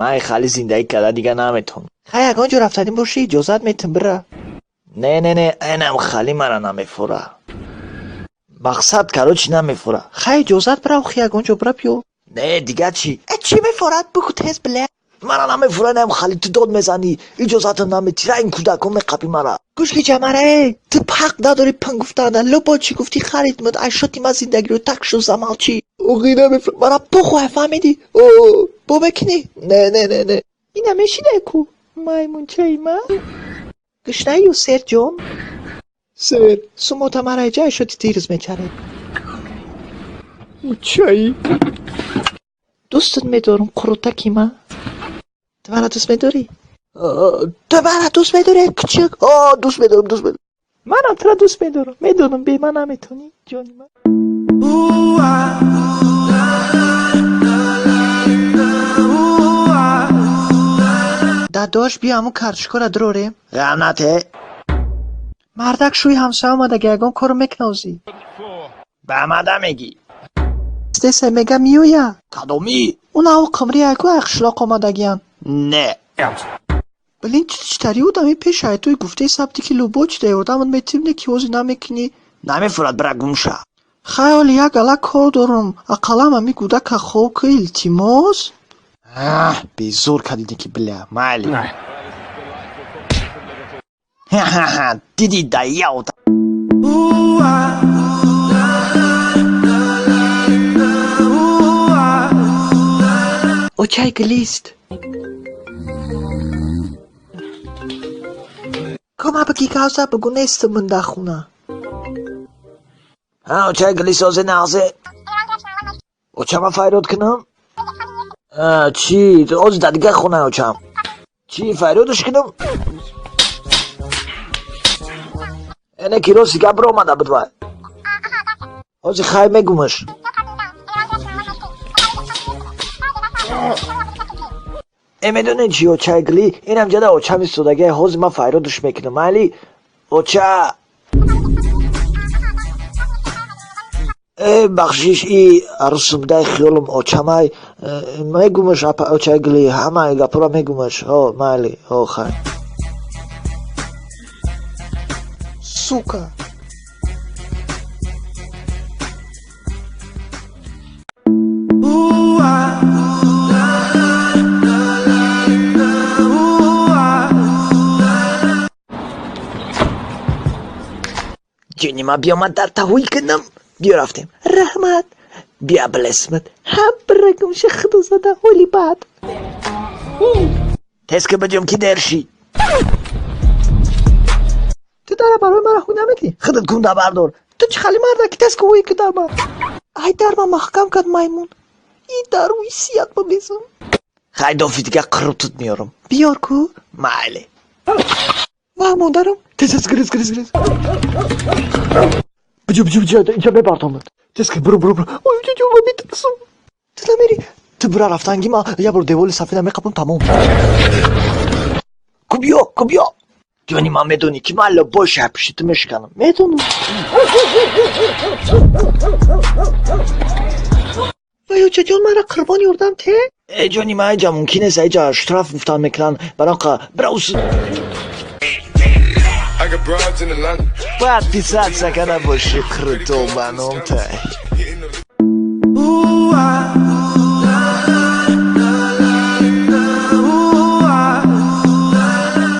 من خالی زندگی کرده دیگه نمیتون. خیلی اگه اونجا رفتنیم باشه اجازت میتون بره. نه اینم خالی مرا نمیفوره. مقصد کاروچ نمیفوره. خیلی اجازت بره و خیلی اگه اونجا بره بیو. نه دیگه چی؟ چی میفورد بگو تیز بله. مرا نمیفوره نم خالی تو داد میزنی. اجازت نمیتیره این کودکو میقبی مرا. گوش که جمره تو حق نداری پن گفتن. لبا چی گفتی خرید مد اشاتی من زندگی رو تک شو زمان چی؟ اوگی نمیفوره. مرا بخواه فهمیدی؟ اوه بو بکنی؟ نه این همیشینه کو مایمون چه من؟ گشنه یو سر جون؟ سر سموتا مرا ایجا اشاتی تیرز میچره. چایی؟ دوستت میدارم قروتکی من. تو مرا دوست میداری؟ تو مرا دوست میداری کچک؟ دوست میدارم. منم تو را دوست میدارم. میدونم بی من نمیتونی جانی من. داداش بیا همون کرچکو را دراریم. غمنته مردک شوی همسایه آمده گگان کارو میکنوزی. به امده میگی استیسه میگه میویا کدومی؟ اون او قمری اگو اخشلاق آمده گیان. نه بلین چتری بودم پیش های توی گفته سبتی که لوبوچ دیوردم من میتیم نکی وزی نمیکنی نمیفرد برا گمشه. خیال یک گلک کار دارم اقلام همی گوده که خوک التیماس بیزور کدیدی که بله مالی دیدی دایاودا اوچای گلیست کما بگی کازا بگو نیست من در خونه. اوچای گلیست آزه نازه اوچا ما فایرود کنم؟ چی؟ آز دادگه خونه اوچام چی فایرودش کنم؟ اینه کیرو سیگه برو آمده بدوای آزی خواهی میگومش. میدونی چی اوچای گلی اینم جده اوچا میستودگه حوز ما فایرودش میکنم علی اوچا بخشیش ای رسومده خیالم اوچامای میگومش اوچای گلی همه گپورا میگومش مالی خیلی سوکا جونی ما بیا من در تحویل کنم. بیا رفتیم رحمت بیا بلسمت هم برگم شخدو زده حالی بعد تست که بجم که درشی تو داره برای من رخون نمیدی خودت کنده بردار تو چه خالی مرده که تست که هوی که در من ای در من محکم کد مایمون ای در وی سیاد با بیزم خیلی دافی دیگه قروتت میارم بیار کو ماله و مادرم تست گریز بجو اینجا ببردامت تست که برو اوی جو من میترسم تو نمیری تو برا رفتنگی ما یه بار دیوال سفید میقبم تمام کبیا جانی من میدونی که من لباش هپشیت میشکنم میدونم ویو چه جان من را قربان یوردم ته ای جانی من اینجا ممکنه سایجا اشتراف گفتن میکنن براقا براوس باید 20 سکنه باشی قرطو منم ته